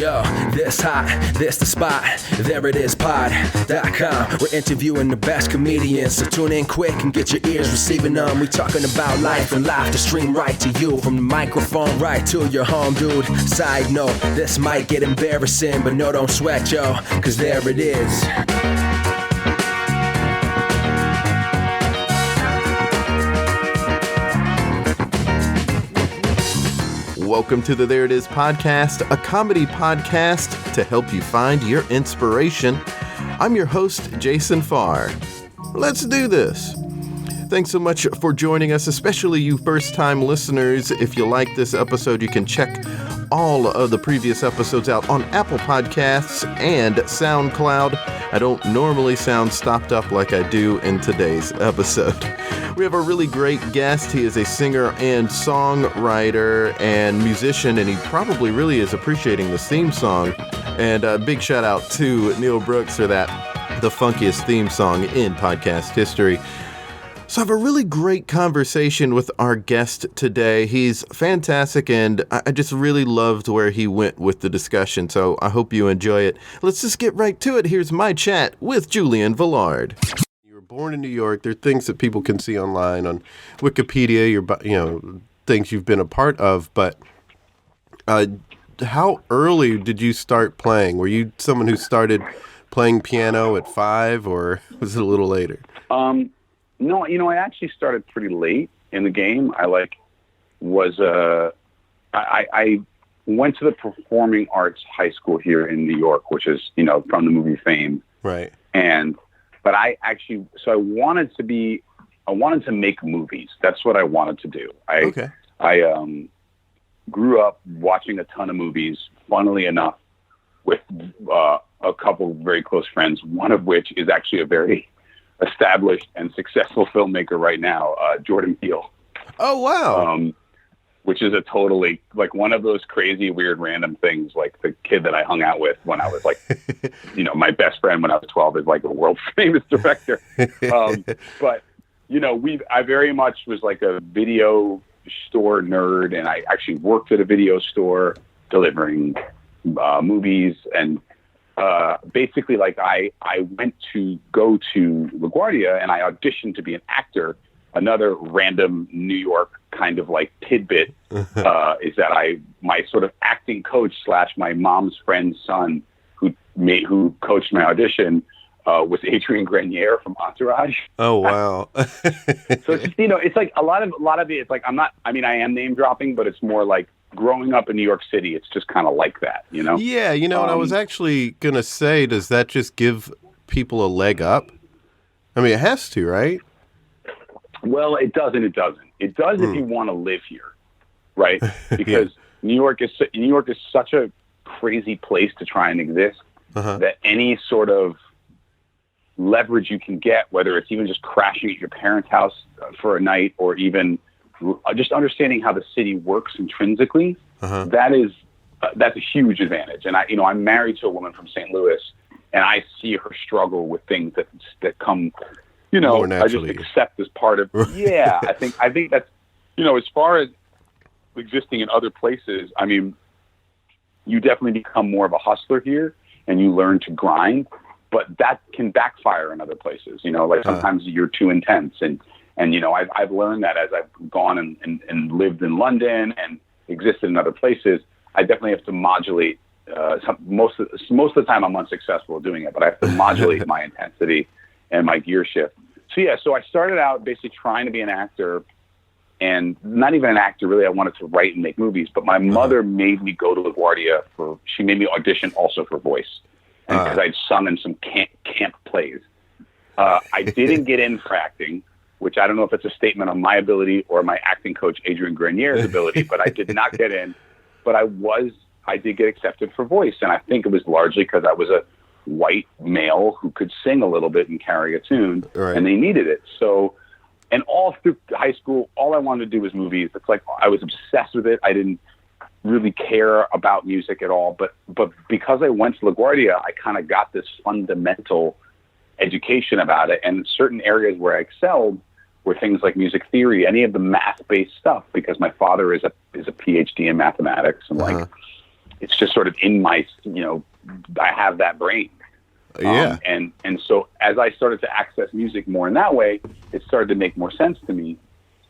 Yo, this hot, this the spot, there it is, pod.com. We're interviewing the best comedians, so tune in quick and get your ears receiving them. We talking about life and life to stream right to you, from the microphone right to your home, dude. Side note, this might get embarrassing, but no, don't sweat, yo, cause there it is. Welcome to the There It Is podcast, a comedy podcast to help you find your inspiration. I'm your host, Jason Farr. Let's do this. Thanks so much for joining us, especially you first-time listeners. If you like this episode, you can check all of the previous episodes out on Apple Podcasts and SoundCloud. I don't normally sound stopped up like I do in today's episode. We have a really great guest. He is a singer and songwriter and musician, and he probably really is appreciating this theme song. And a big shout out to Neil Brooks for that, the funkiest theme song in podcast history. So I have a really great conversation with our guest today. He's fantastic, and I just really loved where he went with the discussion, so I hope you enjoy it. Let's just get right to it. Here's my chat with Julian Velard. You were born in New York. There are things that people can see online on Wikipedia, things you've been a part of, but how early did you start playing? Were you someone who started playing piano at 5, or was it a little later? No, I actually started pretty late in the game. I went to the performing arts high school here in New York, which is, from the movie fame. Right. But I wanted to make movies. That's what I wanted to do. I grew up watching a ton of movies, funnily enough, with a couple of very close friends, one of which is actually a very established and successful filmmaker right now, Jordan Peele. Oh, wow. Which is a totally, one of those crazy, weird, random things, like the kid that I hung out with when I was my best friend when I was 12 is a world famous director. But, I very much was a video store nerd, and I actually worked at a video store delivering movies, and basically I went to go to LaGuardia, and I auditioned to be an actor. Another random New York kind of tidbit is that my sort of acting coach / my mom's friend's son who coached my audition was Adrian Grenier from Entourage. Oh, wow. So it's just, it's a lot of it. It's I am name dropping, but it's more growing up in New York City. It's just kind of like that, Yeah. And I was actually going to say, does that just give people a leg up? I mean, it has to, right? Well, it does and it doesn't. It does if you want to live here, right? Because New York is such a crazy place to try and exist that any sort of leverage you can get, whether it's even just crashing at your parents' house for a night, or even just understanding how the city works intrinsically, that's a huge advantage. And I'm married to a woman from St. Louis, and I see her struggle with things that come. I just accept as part of. Yeah, I think that's, as far as existing in other places, I mean, you definitely become more of a hustler here, and you learn to grind, but that can backfire in other places. Sometimes you're too intense, and I've learned that as I've gone and lived in London and existed in other places. I definitely have to modulate. Most of the time, I'm unsuccessful at doing it, but I have to modulate my intensity and my gear shift. So I started out basically trying to be an actor, and not even an actor, really. I wanted to write and make movies, but my mother made me go to LaGuardia she made me audition also for voice, because I'd sung in some camp plays. I didn't get in for acting, which I don't know if it's a statement on my ability or my acting coach, Adrian Grenier's ability, but I did not get in. But I did get accepted for voice, and I think it was largely because I was a white male who could sing a little bit and carry a tune, and they needed it. So, and all through high school, all I wanted to do was movies. It's I was obsessed with it. I didn't really care about music at all, but because I went to LaGuardia, I kind of got this fundamental education about it, and certain areas where I excelled were things like music theory, any of the math-based stuff, because my father is a PhD in mathematics, and it's just sort of in my, I have that brain. Yeah. And so as I started to access music more in that way, it started to make more sense to me.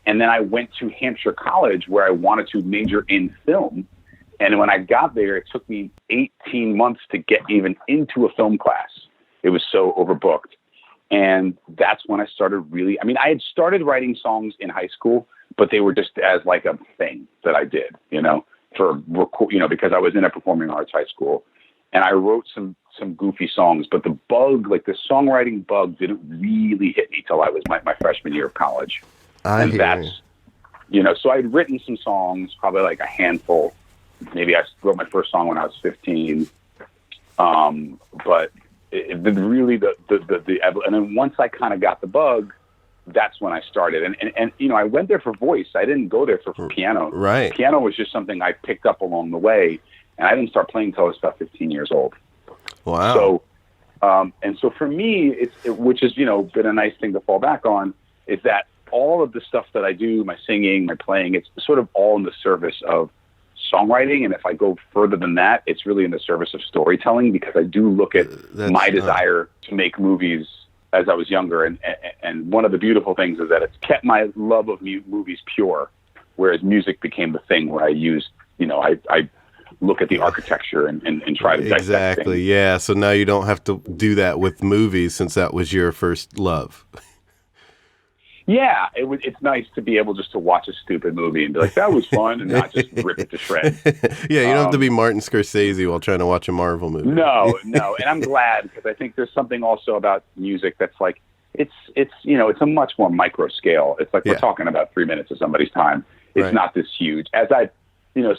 And then I went to Hampshire College where I wanted to major in film. And when I got there, it took me 18 months to get even into a film class. It was so overbooked. And that's when I started really, I had started writing songs in high school, but they were just as like a thing that I did, because I was in a performing arts high school. And I wrote some goofy songs, but the bug, like the songwriting bug, didn't really hit me till I was my freshman year of college. So I'd written some songs, probably like a handful. Maybe I wrote my first song when I was 15. But and then once I kind of got the bug, that's when I started. And I went there for voice. I didn't go there for piano. Right. Piano was just something I picked up along the way. And I didn't start playing until I was about 15 years old. Wow. So for me, which has, been a nice thing to fall back on, is that all of the stuff that I do, my singing, my playing, it's sort of all in the service of songwriting. And if I go further than that, it's really in the service of storytelling, because I do look at my desire to make movies as I was younger. And one of the beautiful things is that it's kept my love of movies pure, whereas music became the thing where I used, I look at the architecture and try to dissect exactly things. Yeah, so now you don't have to do that with movies, since that was your first love. Yeah, it's nice to be able just to watch a stupid movie and be like, that was fun, and not just rip it to shreds. Yeah, you don't have to be Martin Scorsese while trying to watch a Marvel movie. No, and I'm glad, because I think there's something also about music that's like, it's a much more micro scale. It's like we're talking about 3 minutes of somebody's time. It's not this huge. As I've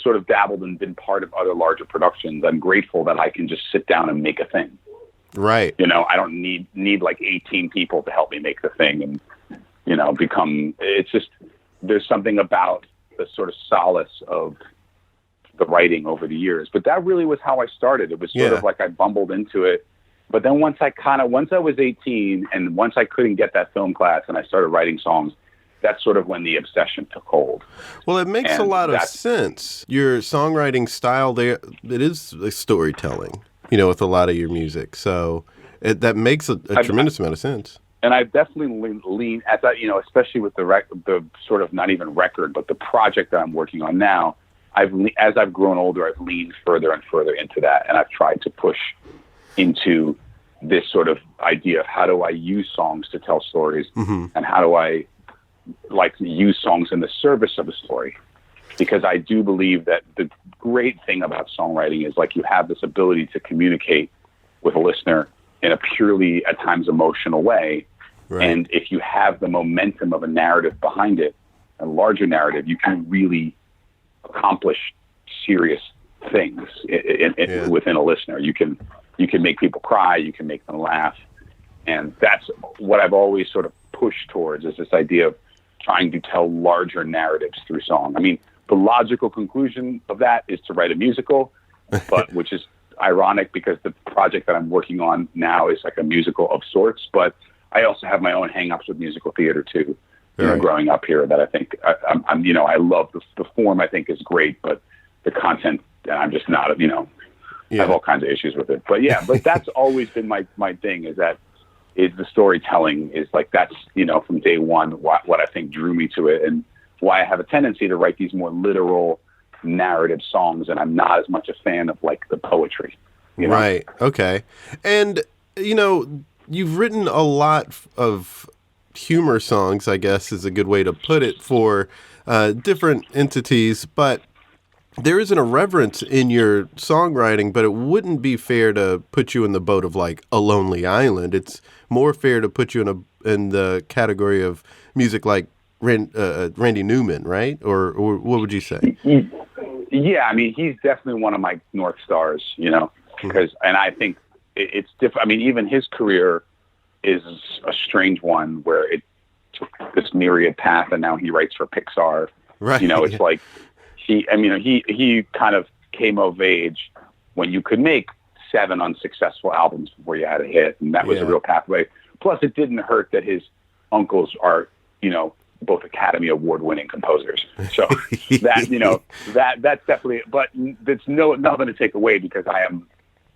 sort of dabbled and been part of other larger productions, I'm grateful that I can just sit down and make a thing. Right. I don't need like 18 people to help me make the thing and, it's just, there's something about the sort of solace of the writing over the years. But that really was how I started. It was sort of like I bumbled into it. But then once I was 18 and once I couldn't get that film class and I started writing songs, that's sort of when the obsession took hold. Well, it makes a lot of sense. Your songwriting style there, it is like storytelling, with a lot of your music. So that makes a tremendous amount of sense. And I definitely lean at that, especially with the sort of not even record, but the project that I'm working on now. As I've grown older, I've leaned further and further into that, and I've tried to push into this sort of idea of how do I use songs to tell stories, and how do I use songs in the service of a story. Because I do believe that the great thing about songwriting is you have this ability to communicate with a listener in a purely, at times, emotional way. Right. And if you have the momentum of a narrative behind it, a larger narrative, you can really accomplish serious things within a listener. You can make people cry, you can make them laugh. And that's what I've always sort of pushed towards, is this idea of trying to tell larger narratives through song. The logical conclusion of that is to write a musical, but which is ironic because the project that I'm working on now is like a musical of sorts. But I also have my own hang-ups with musical theater too. Growing up here, that I think I love the form. I think is great, but the content, I'm just not. I have all kinds of issues with it. But that's always been my thing. Is the storytelling is that's from day one what I think drew me to it, and why I have a tendency to write these more literal narrative songs, and I'm not as much a fan of the poetry. Right. Okay. And you've written a lot of humor songs, I guess is a good way to put it, for different entities, but there is an irreverence in your songwriting, but it wouldn't be fair to put you in the boat of A Lonely Island. It's more fair to put you in the category of music like Randy Newman, right? Or what would you say? Yeah, he's definitely one of my North Stars, because, and I think it's different. Even his career is a strange one where it took this myriad path, and now he writes for Pixar. Right. It's like he kind of came of age when you could make 7 unsuccessful albums before you had a hit, and that was a real pathway. Plus, it didn't hurt that his uncles are, both Academy Award winning composers. So that, that's definitely, but that's nothing to take away because I am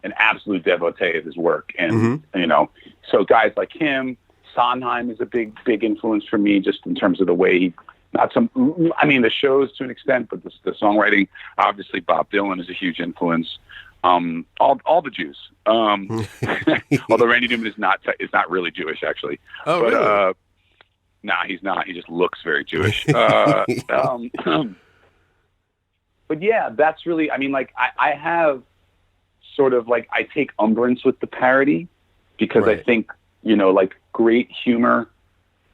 an absolute devotee of his work. And, so guys like him, Sondheim is a big influence for me just in terms of the way the shows to an extent, but the songwriting, obviously Bob Dylan is a huge influence. All the Jews. Although Randy Newman is not really Jewish actually. Oh, but, really? Nah, he's not. He just looks very Jewish. But yeah, that's really, I have sort of like, I take umbrance with the parody because I think, great humor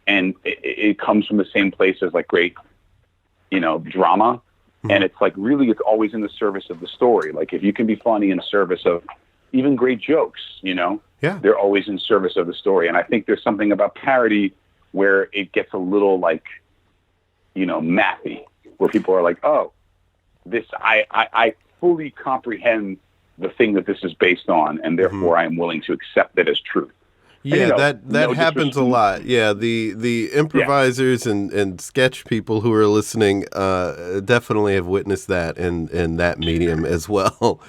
and it comes from the same place as like great, drama. And it's like, really, it's always in the service of the story. Like if you can be funny in service of even great jokes, they're always in service of the story. And I think there's something about parody where it gets a little like, mathy, where people are like, oh, this, I fully comprehend the thing that this is based on, and therefore I am willing to accept it as truth. Yeah, that happens a lot. Yeah, the improvisers and sketch people who are listening definitely have witnessed that in that medium as well.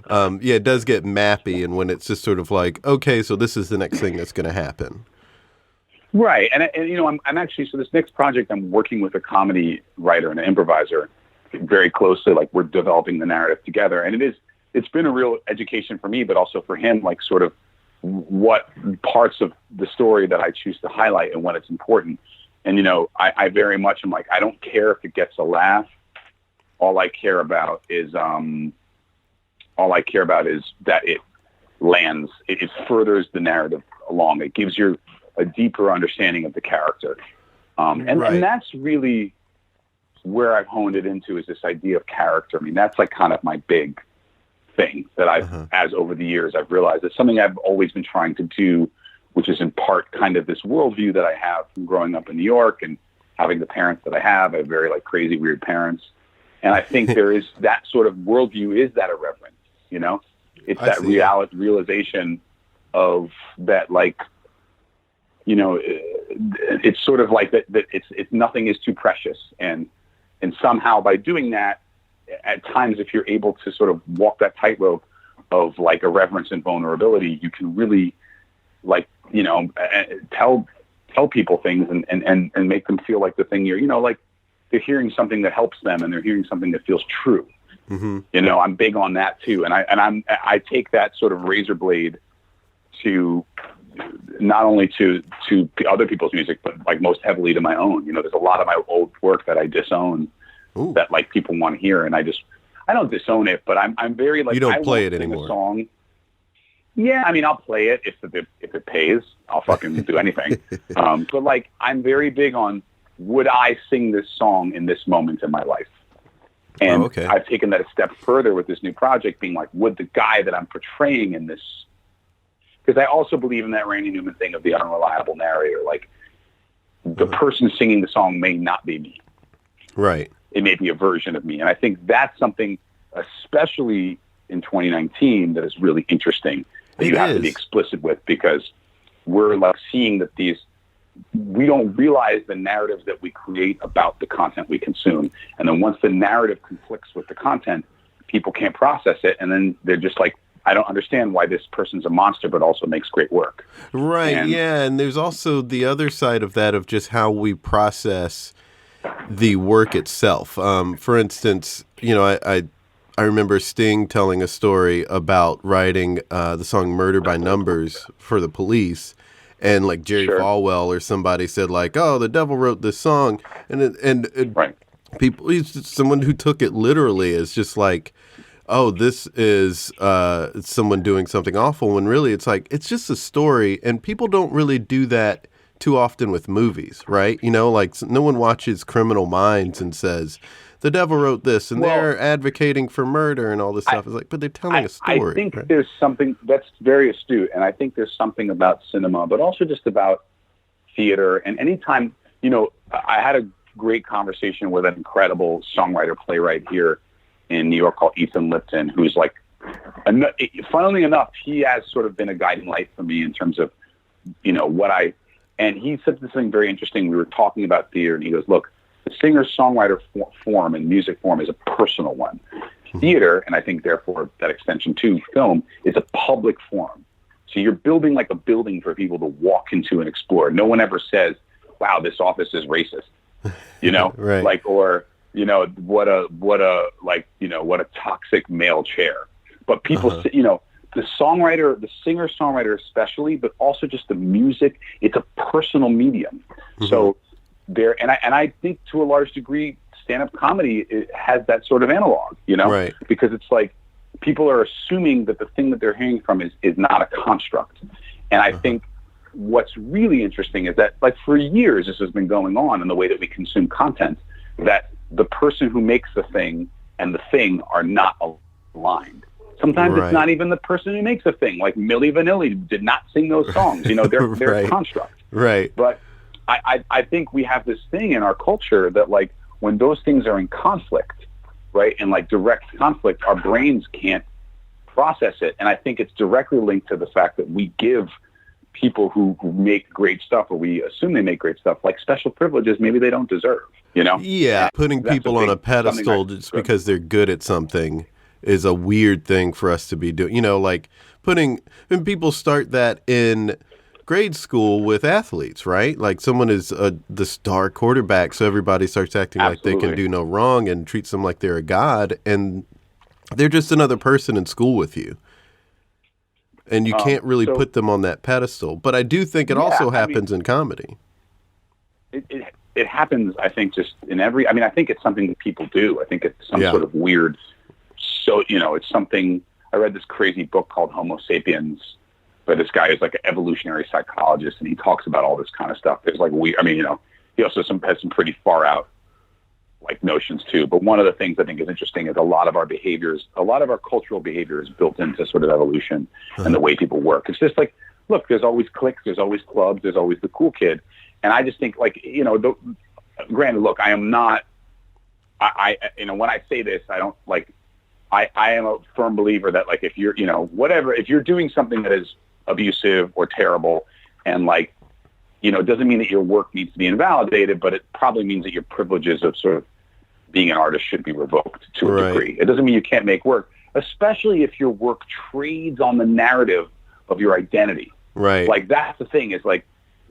It does get mappy, and when it's just sort of like, okay, so this is the next thing that's going to happen. Right, and I'm actually, so this next project, I'm working with a comedy writer and an improviser very closely. Like we're developing the narrative together, and it's been a real education for me, but also for him, like sort of what parts of the story that I choose to highlight and when it's important. And, I very much am like, I don't care if it gets a laugh. All I care about is that it lands. It furthers the narrative along. It gives you a deeper understanding of the character. And that's really where I've honed it into, is this idea of character. I mean, that's like kind of my big thing that as over the years, I've realized it's something I've always been trying to do, which is in part kind of this worldview that I have from growing up in New York and having the parents that I have. I have very like crazy, weird parents. And I think there is that sort of worldview is that irreverence, it's that realization of that, like, it's sort of like that it's nothing is too precious. And somehow by doing that, at times, if you're able to sort of walk that tightrope of like irreverence and vulnerability, you can really like, tell people things and make them feel like the thing you're, like they're hearing something that helps them and they're hearing something that feels true. I'm big on that too. And I take that sort of razor blade to not only to other people's music, but like most heavily to my own. There's a lot of my old work that I disown. Ooh. That like people want to hear, and I don't disown it, but I'm very like, you don't I play it sing anymore. A song. Yeah, I'll play it if it pays. I'll fucking do anything. But like I'm very big on, would I sing this song in this moment in my life? And I've taken that a step further with this new project, being like, would the guy that I'm portraying in this? Because I also believe in that Randy Newman thing of the unreliable narrator. Like the person singing the song may not be me. Right. It may be a version of me. And I think that's something, especially in 2019, that is really interesting that you have to be explicit with, because we're like seeing that we don't realize the narratives that we create about the content we consume. And then once the narrative conflicts with the content, people can't process it. And then they're just like, I don't understand why this person's a monster, but also makes great work. Right. And there's also the other side of that, of just how we process the work itself. For instance, I remember Sting telling a story about writing the song "Murder by Numbers" for the Police, and like Jerry Falwell or somebody said like, "Oh, the devil wrote this song," and people, he's just someone who took it literally as just like, oh, this is someone doing something awful, when really it's like, it's just a story, and people don't really do that too often with movies, right? Like no one watches Criminal Minds and says, the devil wrote this, and they're advocating for murder and all this stuff. It's like, but they're telling a story. I think there's something that's very astute, and I think there's something about cinema, but also just about theater. And anytime, I had a great conversation with an incredible songwriter playwright here in New York called Ethan Lipton, who's like, funnily enough, he has sort of been a guiding light for me in terms of, what I And he said this thing very interesting. We were talking about theater, and he goes, look, the singer-songwriter form and music form is a personal one. Theater, and I think therefore that extension to film, is a public form. So you're building like a building for people to walk into and explore. No one ever says, wow, this office is racist, you know, right. Like, or, you know, what a toxic male chair. But people, you know, the songwriter, the singer-songwriter especially, but also just the music, it's a personal medium. So there, and I think to a large degree, stand-up comedy, it has that sort of analog, you know, right. Because it's like people are assuming that the thing that they're hearing from is not a construct. And I think what's really interesting is that, like, for years this has been going on in the way that we consume content, that the person who makes the thing and the thing are not aligned. Sometimes it's not even the person who makes the thing. Like Milli Vanilli did not sing those songs. You know, they're right. a construct. Right. But I think we have this thing in our culture that, like, when those things are in conflict, right, and like direct conflict, our brains can't process it. And I think it's directly linked to the fact that we give people who make great stuff, or we assume they make great stuff, like special privileges maybe they don't deserve, you know? Yeah, putting people on a pedestal just because they're good at something is a weird thing for us to be doing. You know, like when people start that in grade school with athletes, right? Like someone is the star quarterback, so everybody starts acting like they can do no wrong and treats them like they're a god, and they're just another person in school with you. And you can't really put them on that pedestal. But I do think it also happens in comedy. It happens, I think, just in every... I mean, I think it's something that people do. I think it's some sort of weird... So, you know, it's something... I read this crazy book called Homo Sapiens, but this guy is like an evolutionary psychologist, and he talks about all this kind of stuff. There's like I mean, you know, he also has some pretty far out like notions too. But one of the things I think is interesting is a lot of our cultural behavior is built into sort of evolution and the way people work. It's just like, look, there's always cliques, there's always clubs, there's always the cool kid. And I just think, like, you know, granted, look, I am not, you know, when I say this, I don't like, I am a firm believer that, like, if you're, you know, whatever, if you're doing something that is abusive or terrible, and, like, you know, it doesn't mean that your work needs to be invalidated, but it probably means that your privileges of sort of being an artist should be revoked to a degree. It doesn't mean you can't make work, especially if your work trades on the narrative of your identity. Right. Like, that's the thing, is like,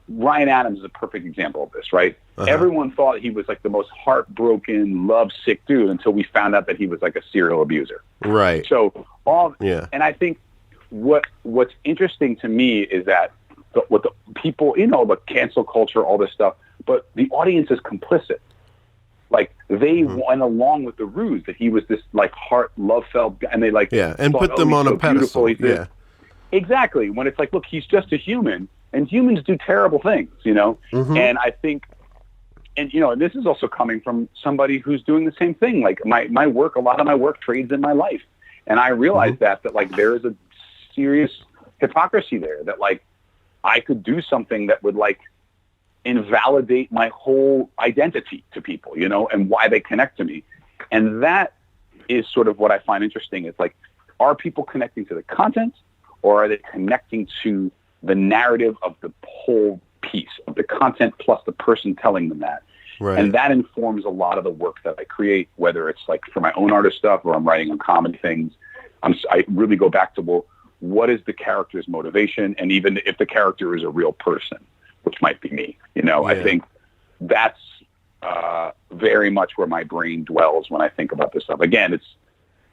Ryan Adams is a perfect example of this, right? Everyone thought he was like the most heartbroken, lovesick dude until we found out that he was like a serial abuser. Right. So and I think what's interesting to me is that what the people, you know, the cancel culture, all this stuff, but the audience is complicit. Like, they went along with the ruse that he was this like love-felt guy, and they like and thought, put them on a pedestal. Yeah. Exactly. When it's like, look, he's just a human. And humans do terrible things, you know? And I think, and, you know, and this is also coming from somebody who's doing the same thing. Like, my work, a lot of my work trades in my life. And I realized that, like, there is a serious hypocrisy there, that, like, I could do something that would, like, invalidate my whole identity to people, you know, and why they connect to me. And that is sort of what I find interesting. It's like, are people connecting to the content, or are they connecting to the narrative of the whole piece, of the content plus the person telling them that? Right. And that informs a lot of the work that I create, whether it's like for my own artist stuff or I'm writing on comedy things. I really go back to, well, what is the character's motivation? And even if the character is a real person, which might be me, you know, I think that's very much where my brain dwells when I think about this stuff. Again, it's,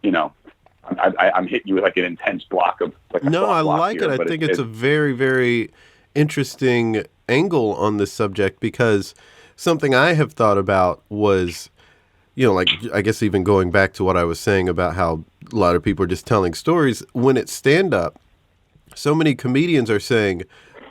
you know, I'm hitting you with like an intense block of like. No, I like it. I think it's a very, very interesting angle on this subject, because something I have thought about was, you know, like, I guess even going back to what I was saying about how a lot of people are just telling stories. When it's stand-up, so many comedians are saying,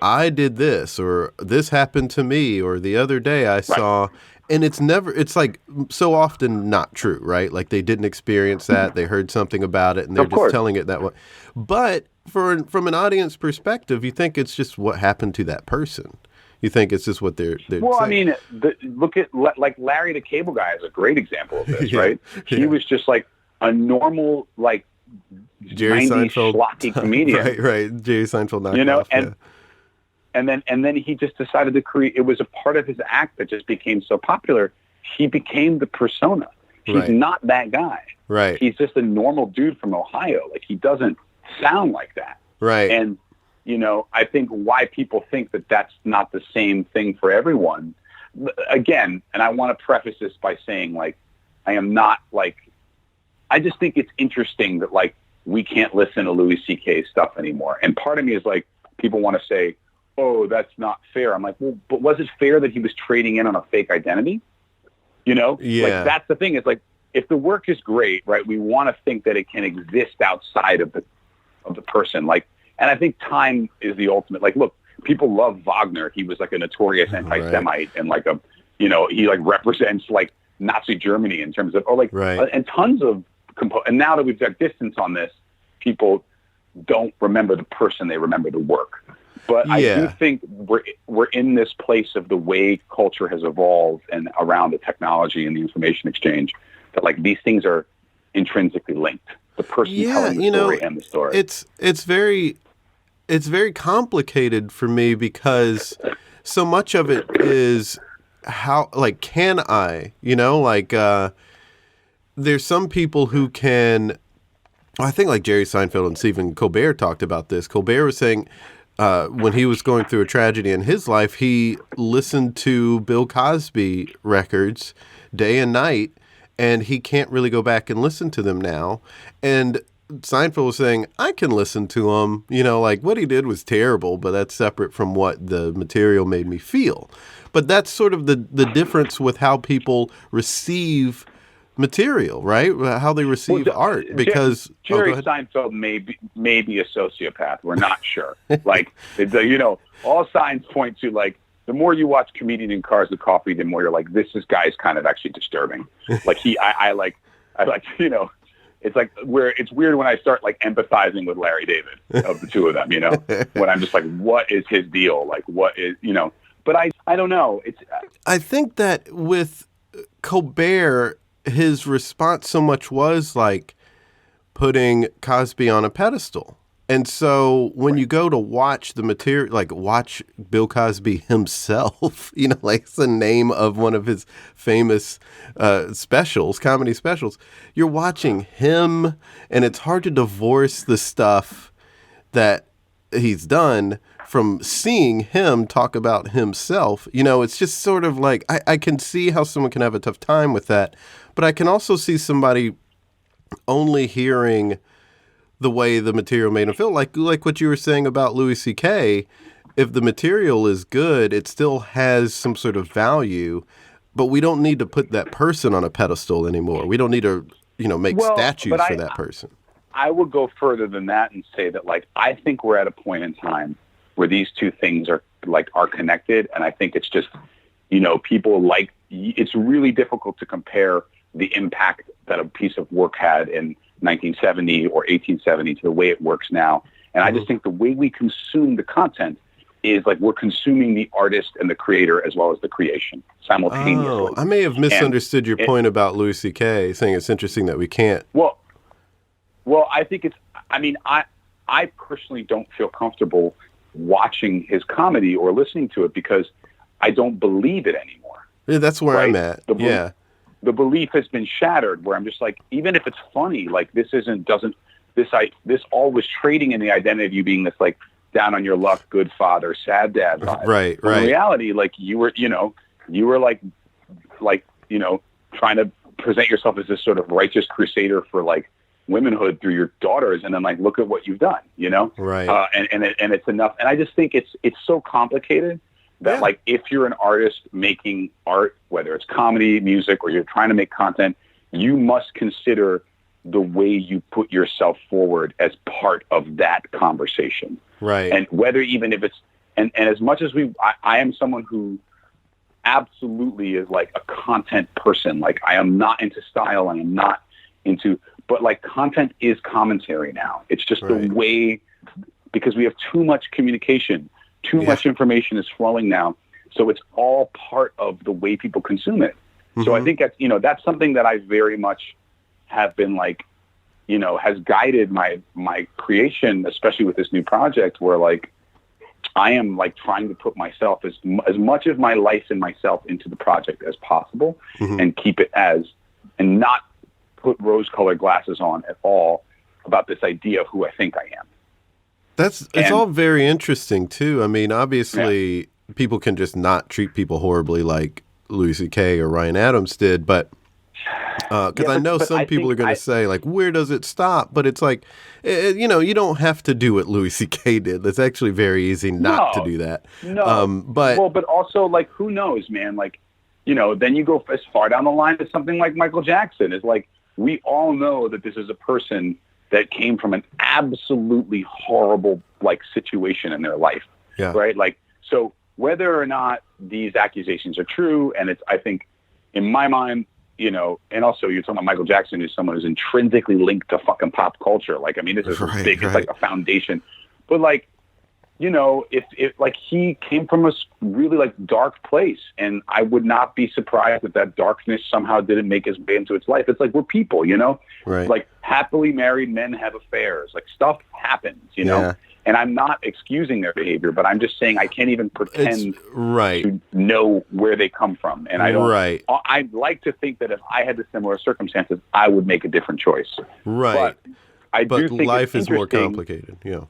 I did this, or this happened to me, or the other day I saw... And it's like so often not true, right? Like, they didn't experience that. They heard something about it, and they're just telling it that way. But from an audience perspective, you think it's just what happened to that person. You think it's just what they're well, saying. I mean, look at, like, Larry the Cable Guy is a great example of this, right? He was just like a normal, like, Jerry 90s Seinfeld schlocky comedian. Right. Jerry Seinfeld knockoff. You know, and and then he just decided to create. It was a part of his act that just became so popular. He became the persona. He's not that guy. Right. He's just a normal dude from Ohio. Like, he doesn't sound like that. Right. And, you know, I think why people think that that's not the same thing for everyone. Again, and I want to preface this by saying, like, I am not, like, I just think it's interesting that, like, we can't listen to Louis C.K.'s stuff anymore. And part of me is like, people want to say, oh, that's not fair. I'm like, well, but was it fair that he was trading in on a fake identity? You know? Yeah. Like, that's the thing. It's like, if the work is great, right, we want to think that it can exist outside of the person. Like, and I think time is the ultimate. Like, look, people love Wagner. He was like a notorious anti-Semite and like a, you know, he like represents like Nazi Germany in terms of, or like, and tons of, and now that we've got distance on this, people don't remember the person, they remember the work. But I do think we're in this place of the way culture has evolved and around the technology and the information exchange, that like these things are intrinsically linked. The person telling the story and the story. It's very complicated for me because so much of it is how, like, can I, you know, like, there's some people who can, I think like Jerry Seinfeld and Stephen Colbert talked about this. Colbert was saying, when he was going through a tragedy in his life, he listened to Bill Cosby records day and night, and he can't really go back and listen to them now. And Seinfeld was saying, I can listen to him, you know, like what he did was terrible, but that's separate from what the material made me feel. But that's sort of the difference with how people receive material, right? How they receive art, because Jerry Seinfeld may be a sociopath. We're not sure. Like, you know, all signs point to, like, the more you watch Comedian in Cars with Coffee, the more you're like, this guy's kind of actually disturbing. Like, I like, you know, it's like it's weird when I start like empathizing with Larry David, of the two of them, you know, when I'm just like, what is his deal? Like, what is, you know, but I don't know. I think that with Colbert, his response so much was like putting Cosby on a pedestal. And so when you go to watch the material, like watch Bill Cosby himself, you know, like it's the name of one of his famous specials, comedy specials, you're watching him, and it's hard to divorce the stuff that he's done from seeing him talk about himself. You know, it's just sort of like, I can see how someone can have a tough time with that, but I can also see somebody only hearing the way the material made him feel, like what you were saying about Louis C.K. If the material is good, it still has some sort of value, but we don't need to put that person on a pedestal anymore. We don't need to, you know, make statues for that person. I would go further than that and say that, like, I think we're at a point in time where these two things are connected, and I think it's just, you know, people like, it's really difficult to compare the impact that a piece of work had in 1970 or 1870 to the way it works now. And I just think the way we consume the content is like we're consuming the artist and the creator as well as the creation simultaneously. Oh, I may have misunderstood your point about Louis C.K., saying it's interesting that we can't. Well, I think it's, I mean, I personally don't feel comfortable watching his comedy or listening to it because I don't believe it anymore. Yeah, that's where I'm at. The belief has been shattered where I'm just like, even if it's funny, like this all was trading in the identity of you being this like down on your luck, good father, sad dad vibe. Right. In reality, like you were like, you know, trying to present yourself as this sort of righteous crusader for like womanhood through your daughters. And then like, look at what you've done, you know? Right. And it's enough. And I just think it's so complicated that like, if you're an artist making art, whether it's comedy, music, or you're trying to make content, you must consider the way you put yourself forward as part of that conversation. Right. And whether even if it's, and as much as I am someone who absolutely is like a content person, like I am not into style, I am not into, but like content is commentary now. It's just the way, because we have too much communication, too much information is flowing now. So it's all part of the way people consume it. Mm-hmm. So I think that's, you know, that's something that I very much have been like, you know, has guided my creation, especially with this new project where like, I am like trying to put myself as much of my life and myself into the project as possible, and keep it and not put rose-colored glasses on at all about this idea of who I think I am. It's all very interesting too. I mean, obviously people can just not treat people horribly like Louis C.K. or Ryan Adams did, but because I know some people are going to say, like, where does it stop? But it's like, you know, you don't have to do what Louis C.K. did. It's actually very easy not to do that. No. But also, like, who knows, man? Like, you know, then you go as far down the line as something like Michael Jackson. It's like, we all know that this is a person that came from an absolutely horrible, like, situation in their life. Yeah. Right? Like, so whether or not these accusations are true, and it's, I think, in my mind, you know, and also you're talking about Michael Jackson, who's someone who's intrinsically linked to fucking pop culture. Like, I mean, this is big. It's like a foundation. But like, you know, if like he came from a really like dark place, and I would not be surprised if that darkness somehow didn't make its way into its life. It's like, we're people, you know, like happily married men have affairs, like stuff happens, you know. And I'm not excusing their behavior, but I'm just saying I can't even pretend to know where they come from. And I don't. I'd like to think that if I had the similar circumstances, I would make a different choice. But I do think life is more complicated. Yeah,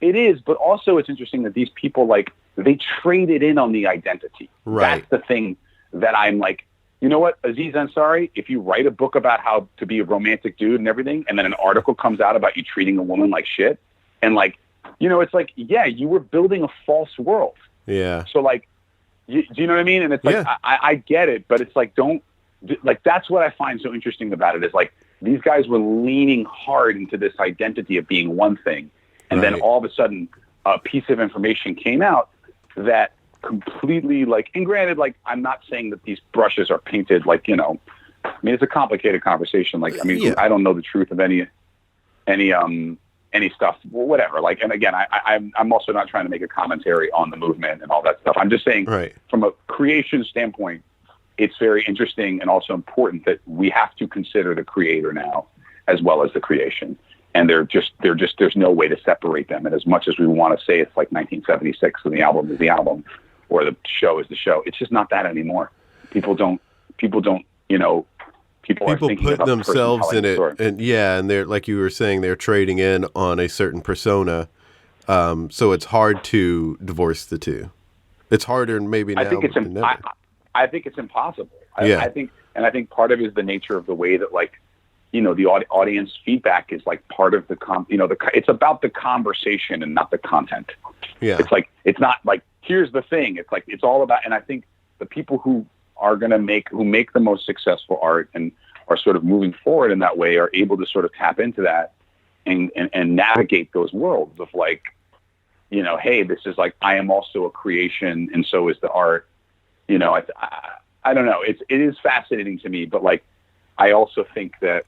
it is. But also, it's interesting that these people, like, they traded in on the identity. That's the thing that I'm like, you know what, Aziz Ansari, if you write a book about how to be a romantic dude and everything, and then an article comes out about you treating a woman like shit, and like, you know, it's like, yeah, you were building a false world. Yeah. So, like, do you know what I mean? And it's like, I get it, but it's like, that's what I find so interesting about it is, like, these guys were leaning hard into this identity of being one thing. And then all of a sudden, a piece of information came out that completely, like, and granted, like, I'm not saying that these brushes are painted, like, you know, I mean, it's a complicated conversation. Like, I mean, I don't know the truth of any stuff, whatever. Like, and again, I'm also not trying to make a commentary on the movement and all that stuff. I'm just saying, from a creation standpoint, it's very interesting and also important that we have to consider the creator now as well as the creation. And there's no way to separate them. And as much as we want to say it's like 1976 and the album is the album or the show is the show, it's just not that anymore. People don't, you know, people put themselves in it, and they're, like you were saying, they're trading in on a certain persona, so it's hard to divorce the two. It's harder maybe now than never. I think it's impossible. I think part of it is the nature of the way that, like, you know, the audience feedback is like part of the it's about the conversation and not the content. Yeah, it's like, it's not like, here's the thing. It's like, it's all about, and I think the people who are going to make the most successful art and are sort of moving forward in that way are able to sort of tap into that and navigate those worlds of, like, you know, hey, this is like, I am also a creation and so is the art. You know, I don't know. It is fascinating to me, but, like, I also think that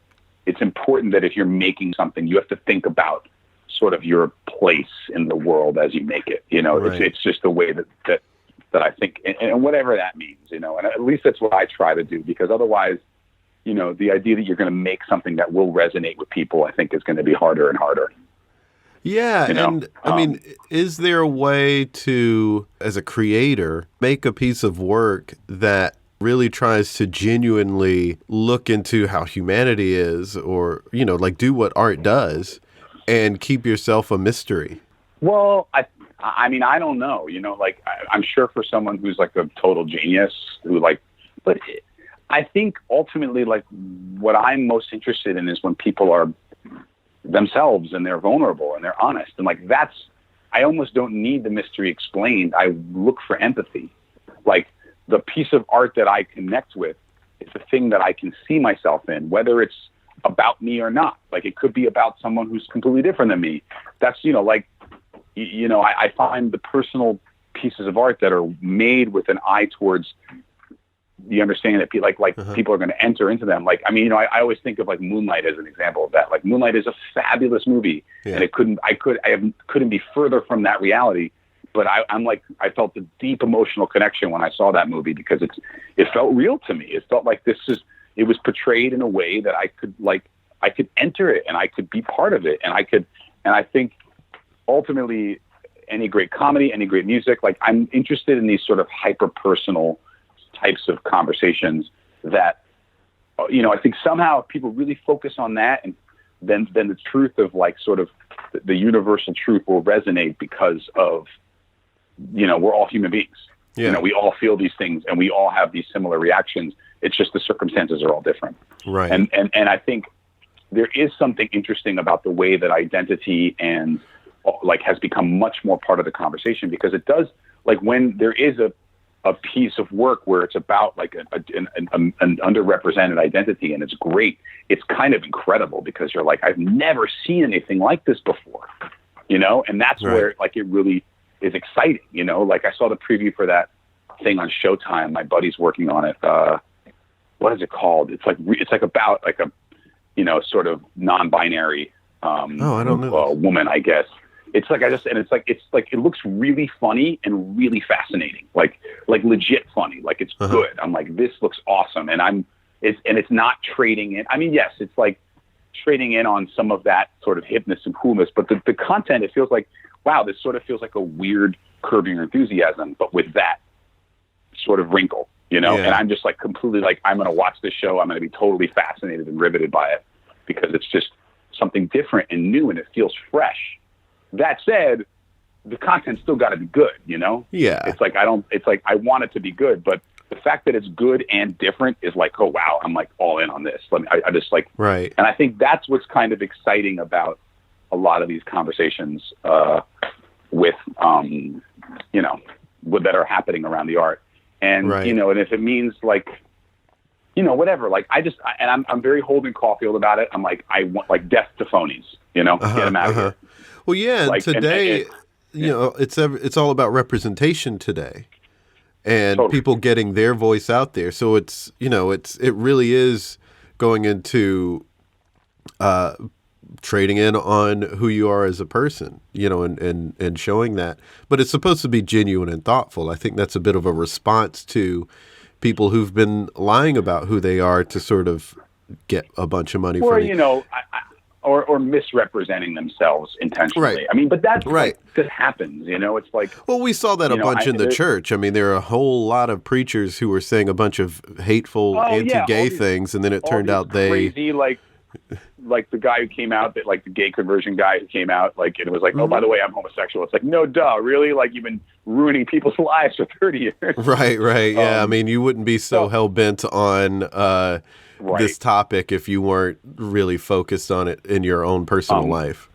it's important that if you're making something, you have to think about sort of your place in the world as you make it. You know, it's just the way that I think, and whatever that means, you know, and at least that's what I try to do, because otherwise, you know, the idea that you're going to make something that will resonate with people, I think, is going to be harder and harder. Yeah. You know? And I mean, is there a way to, as a creator, make a piece of work that really tries to genuinely look into how humanity is, or, you know, like, do what art does and keep yourself a mystery? Well, I mean, I don't know, you know, like, I'm sure for someone who's like a total genius who, like, but I think ultimately, like, what I'm most interested in is when people are themselves and they're vulnerable and they're honest. And, like, I almost don't need the mystery explained. I look for empathy. Like, the piece of art that I connect with is the thing that I can see myself in, whether it's about me or not. Like, it could be about someone who's completely different than me. That's, you know, like, you know, I find the personal pieces of art that are made with an eye towards the understanding that people are going to enter into them. Like, I mean, you know, I always think of, like, Moonlight as an example of that. Like, Moonlight is a fabulous movie, and it couldn't be further from that reality. But I felt a deep emotional connection when I saw that movie, because it felt real to me. It felt like it was portrayed in a way that I could enter it and I could be part of it. And I think ultimately any great comedy, any great music. Like, I'm interested in these sort of hyper-personal types of conversations that, I think somehow people really focus on that, and then the truth of, like, sort of the universal truth will resonate because of, we're all human beings. Yeah. We all feel these things, and we all have these similar reactions. It's just the circumstances are all different. Right. And I think there is something interesting about the way that identity and like has become much more part of the conversation, because it does, like, when there is a piece of work where it's about like an underrepresented identity and it's great, it's kind of incredible because you're like, I've never seen anything like this before, and that's right. where, like, it really is exciting, like I saw the preview for that thing on Showtime. My buddy's working on it. What is it called? It's like about like a, sort of non-binary, I don't know. Woman, I guess. It's like, it looks really funny and really fascinating, like legit funny. Like, it's good. I'm like, this looks awesome. And it's not trading in. I mean, yes, it's like trading in on some of that sort of hipness and coolness, but the content, it feels like, wow, this sort of feels like a weird Curb Your Enthusiasm, but with that sort of wrinkle, And I'm just like completely like, I'm going to watch this show. I'm going to be totally fascinated and riveted by it because it's just something different and new and it feels fresh. That said, the content's still got to be good, Yeah. It's like, I want it to be good, but the fact that it's good and different is like, oh, wow, I'm like all in on this. I just like, right. And I think that's what's kind of exciting about a lot of these conversations with, that are happening around the art. And, right. and if it means like, whatever, like I'm very Holden Caulfield about it. I'm like, I want like death to phonies, get them out of here. Well, yeah. Like, today, it's all about representation today and totally. People getting their voice out there. So it really is going into, trading in on who you are as a person, and showing that. But it's supposed to be genuine and thoughtful. I think that's a bit of a response to people who've been lying about who they are to sort of get a bunch of money from you. Or misrepresenting themselves intentionally. Right. I mean, but that's right. Like, that happens, It's like... Well, we saw that a bunch in the church. I mean, there are a whole lot of preachers who were saying a bunch of hateful, anti-gay things, and then it turned out crazy, like the guy who came out, that like the gay conversion guy who came out, like, and it was like, oh, by the way, I'm homosexual. It's like, no, duh, really? Like, you've been ruining people's lives for 30 years. Right. Yeah. I mean, you wouldn't be so hell-bent on this topic if you weren't really focused on it in your own personal life.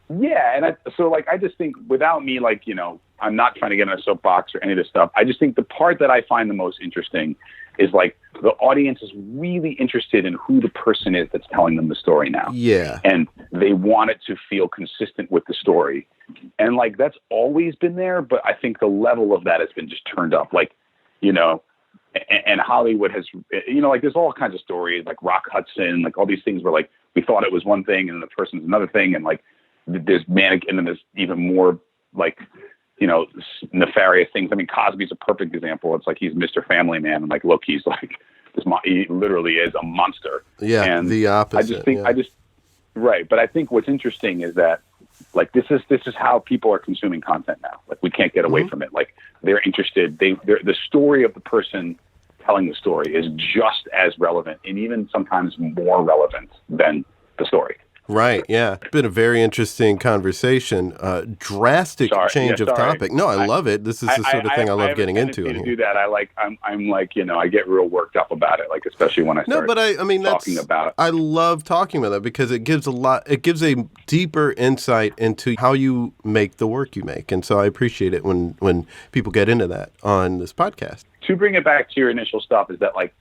Yeah. And I just think without me, like, I'm not trying to get in a soapbox or any of this stuff. I just think the part that I find the most interesting is like the audience is really interested in who the person is that's telling them the story now. Yeah. And they want it to feel consistent with the story. And like, that's always been there, but I think the level of that has been just turned up. Like, and Hollywood has, like there's all kinds of stories like Rock Hudson, like all these things where like we thought it was one thing and the person's another thing. And like there's manic, and then there's even more like, nefarious things. I mean, Cosby's a perfect example. It's like he's Mr. Family Man, and like, look, he's like he literally is a monster. Yeah, and the opposite. Right. But I think what's interesting is that like this is how people are consuming content now. Like we can't get away from it. Like they're interested. The story of the person telling the story is just as relevant, and even sometimes more relevant than the story. Right. Yeah. It's been a very interesting conversation. Drastic change of topic. No, I love it. This is the sort of thing I love getting into. To do that, I'm like, I get real worked up about it. Like, especially when I start talking about it. I love talking about that because it gives a deeper insight into how you make the work you make. And so I appreciate it when people get into that on this podcast. To bring it back to your initial stuff is that like,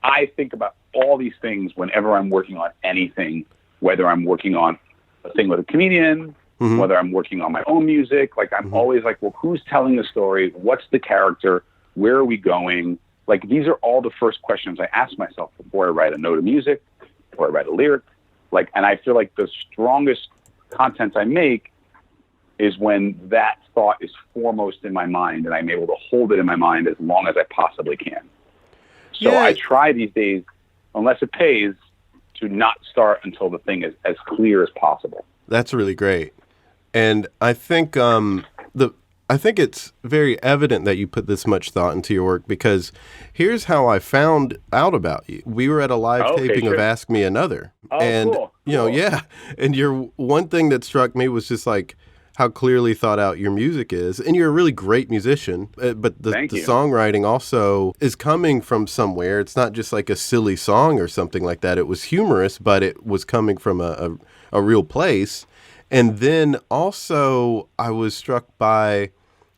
I think about all these things whenever I'm working on anything, whether I'm working on a thing with a comedian, whether I'm working on my own music. Like, I'm always like, well, who's telling the story? What's the character? Where are we going? Like, these are all the first questions I ask myself before I write a note of music, before I write a lyric. Like, and I feel like the strongest content I make is when that thought is foremost in my mind and I'm able to hold it in my mind as long as I possibly can. So I try these days, unless it pays, to not start until the thing is as clear as possible. That's really great. And I think I think it's very evident that you put this much thought into your work, because here's how I found out about you. We were at a live taping of Ask Me Another. Oh, and, cool. you know, Cool. yeah. And one thing that struck me was just like how clearly thought out your music is. And you're a really great musician, but the songwriting also is coming from somewhere. It's not just like a silly song or something like that. It was humorous, but it was coming from a real place. And then also I was struck by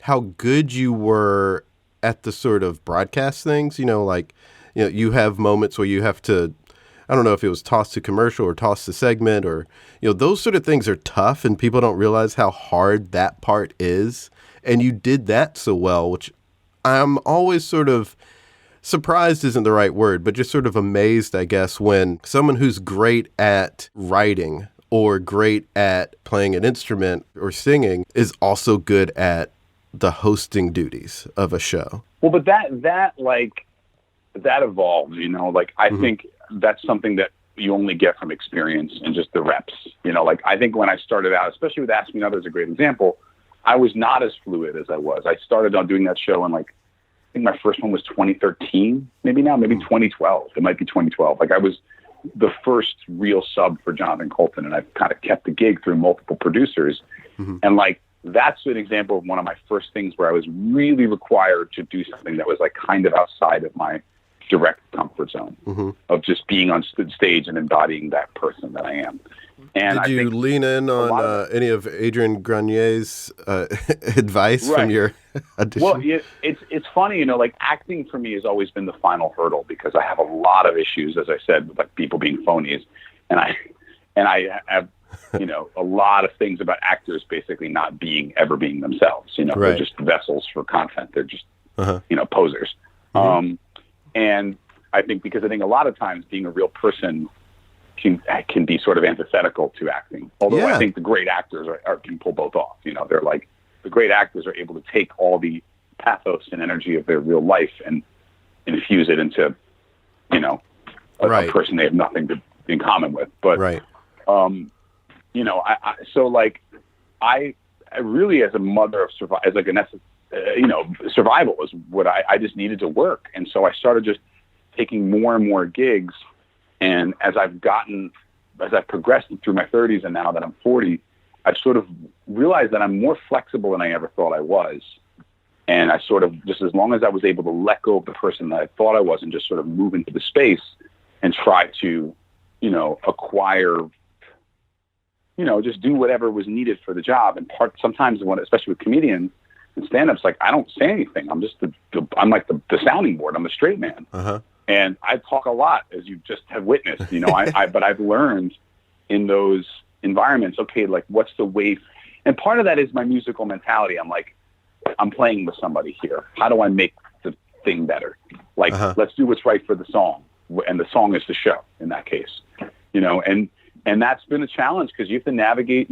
how good you were at the sort of broadcast things, like, you have moments where you have to, I don't know if it was toss to commercial or toss to segment, or, those sort of things are tough and people don't realize how hard that part is. And you did that so well, which I'm always sort of surprised isn't the right word, but just sort of amazed, I guess, when someone who's great at writing or great at playing an instrument or singing is also good at the hosting duties of a show. Well, but that evolved, I think that's something that you only get from experience and just the reps, I think when I started out, especially with Ask Me Another is a great example, I was not as fluid as I was. I started on doing that show in I think my first one was 2013, maybe 2012. It might be 2012. I was the first real sub for Jonathan Colton, and I've kind of kept the gig through multiple producers. And that's an example of one of my first things where I was really required to do something that was kind of outside of my direct comfort zone of just being on stage and embodying that person that I am. And did you lean in on any of Adrian Granier's advice from your audition? Well, it's funny, acting for me has always been the final hurdle, because I have a lot of issues, as I said, with people being phonies, and I have a lot of things about actors basically not ever being themselves. They're just vessels for content. They're just posers. And I think a lot of times being a real person can be sort of antithetical to acting. Although I think the great actors can pull both off. They're the great actors are able to take all the pathos and energy of their real life and infuse it into, a person they have nothing in common with. But, I really, as a mother of survival was what I just needed to work. And so I started just taking more and more gigs. And as I've progressed through my 30s and now that I'm 40, I've sort of realized that I'm more flexible than I ever thought I was. And I sort of, just as long as I was able to let go of the person that I thought I was and just sort of move into the space and try to, acquire, just do whatever was needed for the job. And sometimes especially with comedians and stand-ups, I don't say anything. I'm just I'm like the sounding board. I'm a straight man. And I talk a lot, as you just have witnessed, but I've learned in those environments, what's the way? And part of that is my musical mentality. I'm playing with somebody here. How do I make the thing better? Let's do what's right for the song. And the song is the show in that case, and that's been a challenge, because you have to navigate,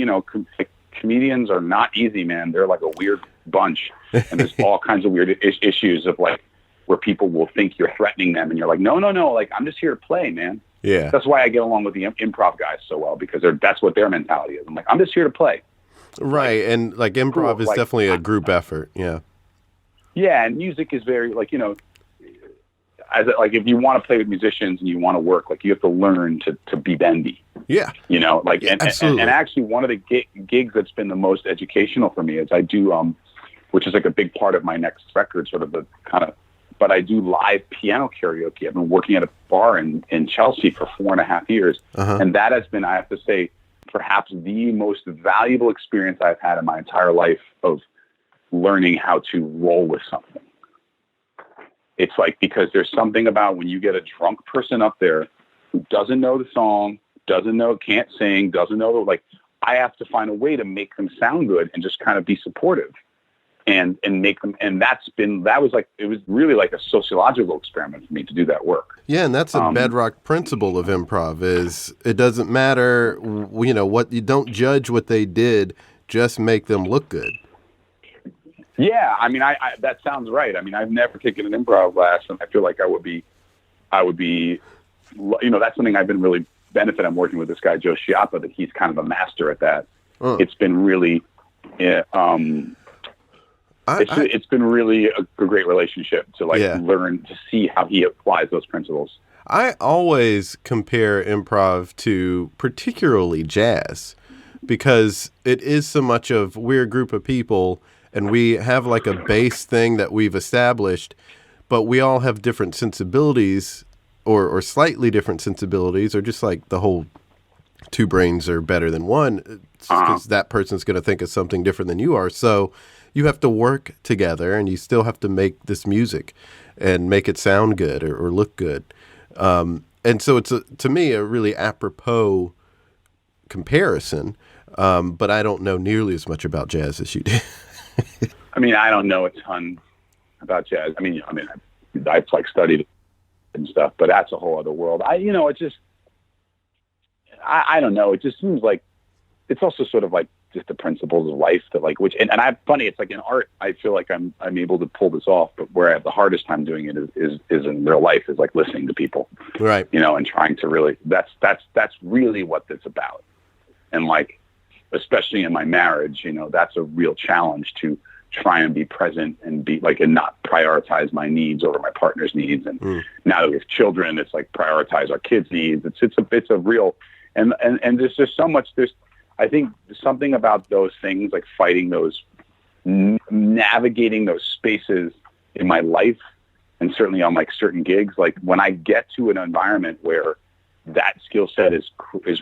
comedians are not easy, man. They're like a weird bunch, and there's all kinds of weird issues of where people will think you're threatening them, and you're like, no, I'm just here to play, man. Yeah. That's why I get along with the improv guys so well, because that's what their mentality is. I'm just here to play. Right. And improv is definitely a group effort. Yeah. Yeah. And music is very if you want to play with musicians and you want to work, you have to learn to be bendy. Yeah. And actually one of the gigs that's been the most educational for me is I do, which is a big part of my next record, sort of but I do live piano karaoke. I've been working at a bar in Chelsea for 4.5 years. And that has been, I have to say, perhaps the most valuable experience I've had in my entire life of learning how to roll with something. It's because there's something about when you get a drunk person up there who doesn't know the song, can't sing, doesn't know, I have to find a way to make them sound good and just kind of be supportive and make them. And it was really a sociological experiment for me to do that work. Yeah. And that's a bedrock principle of improv is it doesn't matter, what you don't judge what they did, just make them look good. Yeah, I that sounds right. I've never taken an improv class, and I feel like I would be, that's something I've been really benefit. I'm working with this guy, Joe Schiappa, that he's kind of a master at that. It's been really It's been really a great relationship to learn to see how he applies those principles. I always compare improv to particularly jazz because it is so much of we're a group of people and we have like a base thing that we've established, but we all have different sensibilities or slightly different sensibilities, or just like the whole two brains are better than one because that person's going to think of something different than you are. So you have to work together and you still have to make this music and make it sound good or look good. And so it's, to me, a really apropos comparison, but I don't know nearly as much about jazz as you do. I mean, I don't know a ton about jazz. I've like studied and stuff, but that's a whole other world. I don't know. It just seems like it's also sort of like just the principles of life that like, which, and funny, it's like in art, I feel like I'm able to pull this off, but where I have the hardest time doing it is in real life, is like listening to people, right? And trying to really, that's really what it's about. And like, especially in my marriage, that's a real challenge to try and be present and be like, and not prioritize my needs over my partner's needs. And now that we have children, it's like prioritize our kids' needs. It's a real, and there's just so much, I think something about those things, like fighting those, navigating those spaces in my life, and certainly on like certain gigs, like when I get to an environment where that skill set is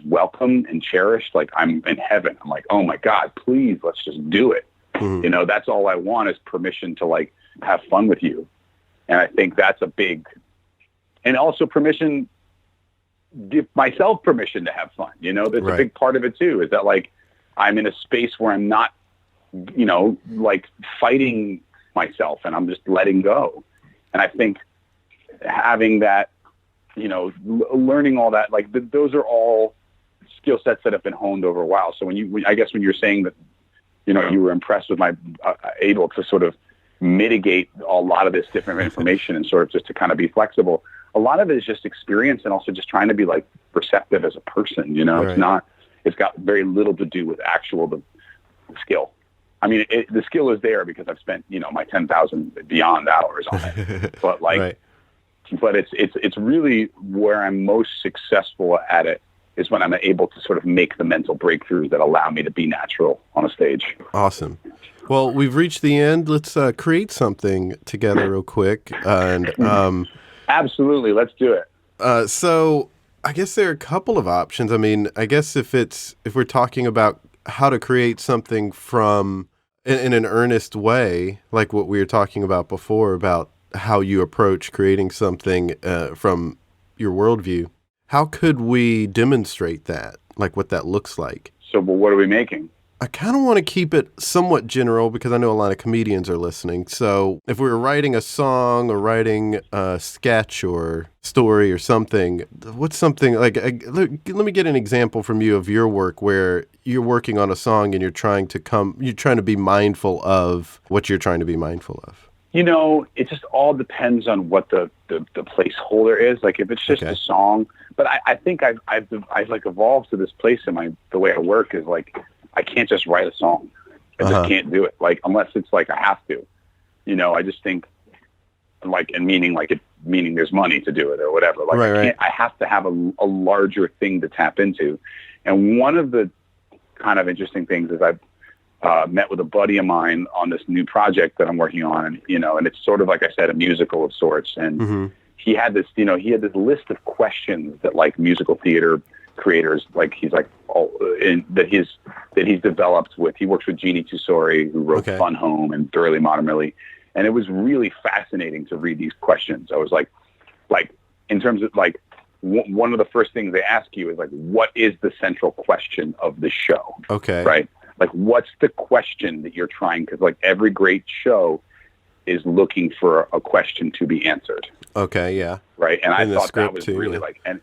welcome and cherished, like I'm in heaven. I'm like, oh my God, please, let's just do it. That's all I want is permission to like have fun with you. And I think that's a big, and also permission, give myself permission to have fun. That's a big part of it too, is that like, I'm in a space where I'm not, like fighting myself and I'm just letting go. And I think having that, learning all that, like those are all skill sets that have been honed over a while. So I guess when you're saying that, you were impressed with my able to sort of mitigate a lot of this different information and sort of just to kind of be flexible. A lot of it is just experience and also just trying to be like receptive as a person. It's got very little to do with the skill. I mean, the skill is there because I've spent, my 10,000 beyond hours on it, but like, but it's really where I'm most successful at it is when I'm able to sort of make the mental breakthroughs that allow me to be natural on a stage. Awesome. Well, we've reached the end. Let's create something together real quick. And absolutely, let's do it. So I guess there are a couple of options. I mean, I guess if we're talking about how to create something from in an earnest way, like what we were talking about before, about how you approach creating something from your worldview, how could we demonstrate that, like what that looks like? So, well, what are we making? I kind of want to keep it somewhat general because I know a lot of comedians are listening. So if we were writing a song or writing a sketch or story or something, what's something like, let me get an example from you of your work where you're working on a song and you're trying to be mindful of what you're trying to be mindful of. It just all depends on what the placeholder is. Like if it's just a song, but I think I've like evolved to this place in the way I work is like, I can't just write a song. I just can't do it. Like, unless it's like, I have to, I just think like, and meaning there's money to do it or whatever. Like I have to have a larger thing to tap into. And one of the kind of interesting things is I've met with a buddy of mine on this new project that I'm working on, and and it's sort of like I said, a musical of sorts. And he had this, list of questions that like musical theater creators, like he's like that he's developed with. He works with Jeannie Tusori, who wrote Fun Home and Thoroughly Modern Millie, and it was really fascinating to read these questions. I was like in terms of like one of the first things they ask you is like, what is the central question of the show? Okay, right. Like, what's the question that you're trying? Because like every great show is looking for a question to be answered. Okay, yeah. Right, and I thought that was really like, and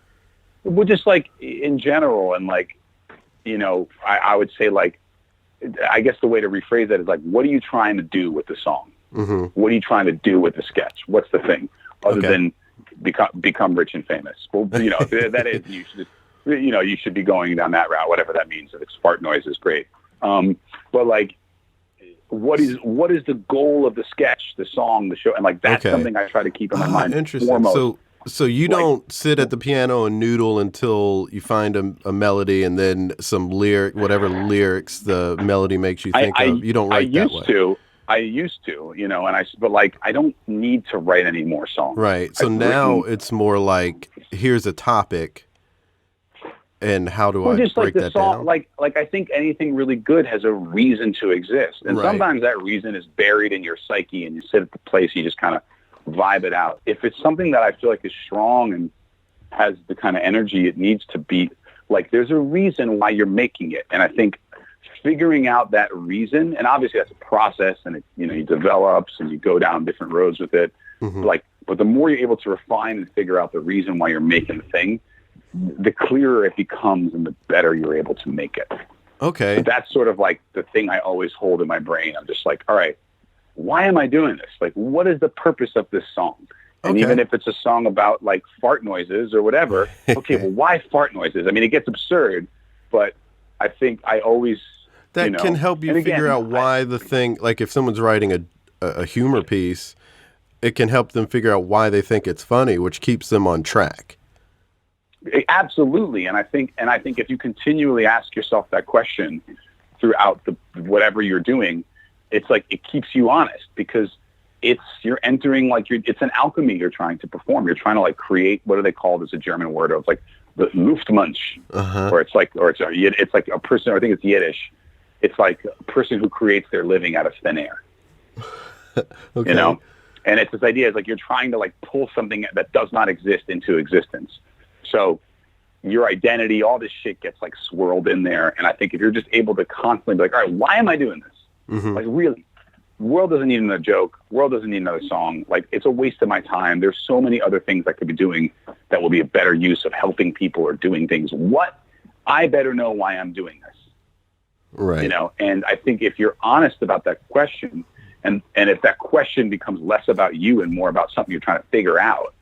well, just like in general, and like, I would say like, I guess the way to rephrase that is like, what are you trying to do with the song? What are you trying to do with the sketch? What's the thing other than become rich and famous? Well, that is, you should be going down that route, whatever that means. If it's fart noise is great. But like, what is the goal of the sketch, the song, the show, and like that's something I try to keep in my mind. Interesting. Foremost. So you don't sit at the piano and noodle until you find a melody and then some whatever lyrics the melody makes you think of. You don't write that way. I used to, but like I don't need to write any more songs. Right. So now it's more like, here's a topic, and how do I break that down? Like I think anything really good has a reason to exist, and sometimes that reason is buried in your psyche, and you sit at the place, you just kind of vibe it out. If it's something that I feel like is strong and has the kind of energy it needs to be, like there's a reason why you're making it. And I think figuring out that reason, and obviously that's a process, and it, you develops and you go down different roads with it. But the more you're able to refine and figure out the reason why you're making the thing, the clearer it becomes and the better you're able to make it. Okay. So that's sort of like the thing I always hold in my brain. I'm just like, all right, why am I doing this? Like, what is the purpose of this song? And even if it's a song about like fart noises or whatever, okay, well, why fart noises? I mean, it gets absurd, but I think I always... That can help you figure out why the thing, like if someone's writing a humor piece, it can help them figure out why they think it's funny, which keeps them on track. Absolutely. And I think if you continually ask yourself that question throughout whatever you're doing, it's like it keeps you honest, because you're entering like it's an alchemy you're trying to perform. You're trying to like create, what do they call this? A German word of like the Luftmunch, or it's like a person, I think it's Yiddish. It's like a person who creates their living out of thin air. And it's this idea is like you're trying to like pull something that does not exist into existence. So your identity, all this shit gets like swirled in there. And I think if you're just able to constantly be like, all right, why am I doing this? Like, really, the world doesn't need another joke. The world doesn't need another song. Like, it's a waste of my time. There's so many other things I could be doing that will be a better use of helping people or doing things. I better know why I'm doing this. Right. And I think if you're honest about that question, and if that question becomes less about you and more about something you're trying to figure out,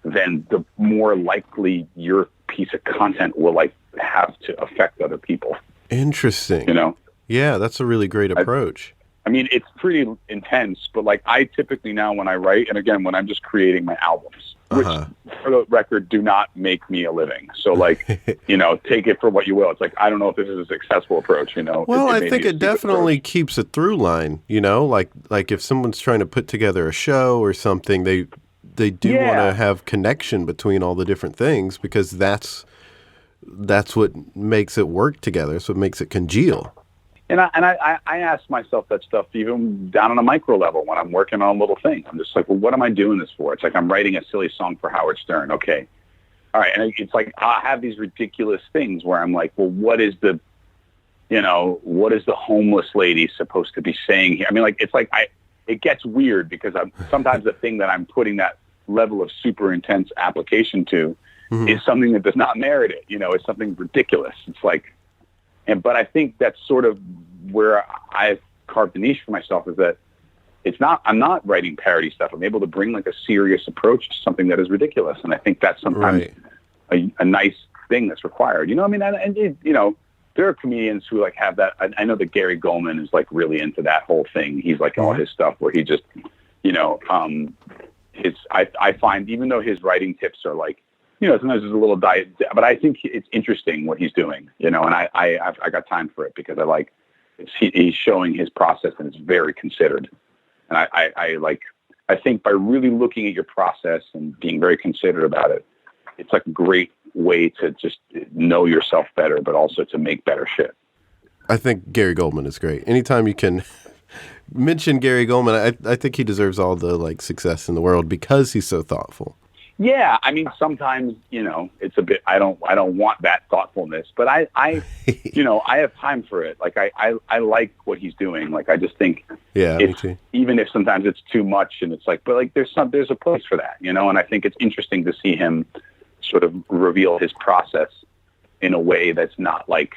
then the more likely your piece of content will like have to affect other people. Interesting. Yeah, that's a really great approach. I mean, it's pretty intense, but like I typically now when I write, and again, when I'm just creating my albums, which for the record do not make me a living. So like, take it for what you will. It's like, I don't know if this is a successful approach, Well, I think it definitely keeps a through line, like if someone's trying to put together a show or something, they do want to have connection between all the different things, because that's what makes it work together. So it makes it congeal. And I ask myself that stuff even down on a micro level when I'm working on a little thing. I'm just like, well, what am I doing this for? It's like I'm writing a silly song for Howard Stern. Okay. All right. And it's like I have these ridiculous things where I'm like, well, what is the homeless lady supposed to be saying here? I mean, like, it's like it gets weird because sometimes the thing that I'm putting that level of super intense application to is something that does not merit it. It's something ridiculous. It's like, but I think that's sort of where I've carved a niche for myself, is that I'm not writing parody stuff. I'm able to bring like a serious approach to something that is ridiculous. And I think that's sometimes a nice thing that's required, I mean, and there are comedians who like have that. I know that Gary Goldman is like really into that whole thing. He's like all his stuff where he just, I find even though his writing tips are like, sometimes there's a little diet, but I think it's interesting what he's doing, and I got time for it because I like, he's showing his process and it's very considered. And I think by really looking at your process and being very considerate about it, it's like a great way to just know yourself better, but also to make better shit. I think Gary Goldman is great. Anytime you can mention Gary Goldman, I think he deserves all the like success in the world because he's so thoughtful. Yeah, I mean, sometimes, it's a bit, I don't want that thoughtfulness, but I I have time for it. Like, I like what he's doing. Like, I just think, me too. Even if sometimes it's too much and it's like, but like, there's a place for that, and I think it's interesting to see him sort of reveal his process in a way that's not like,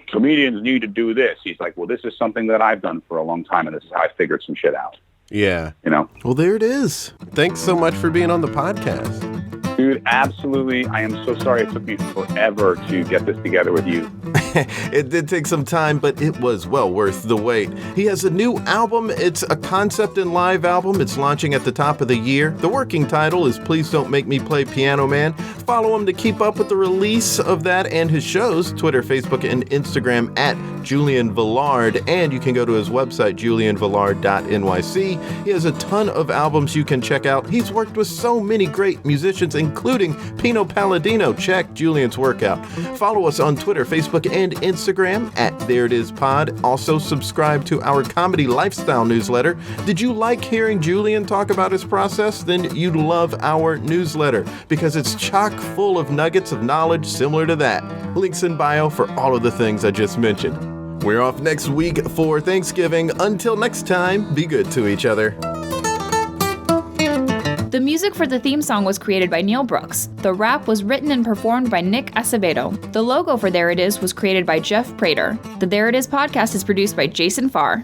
comedians need to do this. He's like, well, this is something that I've done for a long time, and this is how I figured some shit out. Yeah. Well, there it is. Thanks so much for being on the podcast. Dude, absolutely. I am so sorry it took me forever to get this together with you. It did take some time, but it was well worth the wait. He has a new album. It's a concept and live album. It's launching at the top of the year. The working title is Please Don't Make Me Play Piano Man. Follow him to keep up with the release of that and his shows, Twitter, Facebook, and Instagram at Julian Velard. And you can go to his website, julianvelard.nyc. He has a ton of albums you can check out. He's worked with so many great musicians, including Pino Palladino. Check Julian's work out. Follow us on Twitter, Facebook, and Instagram at There It Is Pod. Also subscribe to our comedy lifestyle newsletter. Did you like hearing Julian talk about his process? Then you'd love our newsletter because it's chock full of nuggets of knowledge similar to that. Links in bio for all of the things I just mentioned. We're off next week for Thanksgiving. Until next time, be good to each other. The music for the theme song was created by Neil Brooks. The rap was written and performed by Nick Acevedo. The logo for There It Is was created by Jeff Prater. The There It Is podcast is produced by Jason Farr.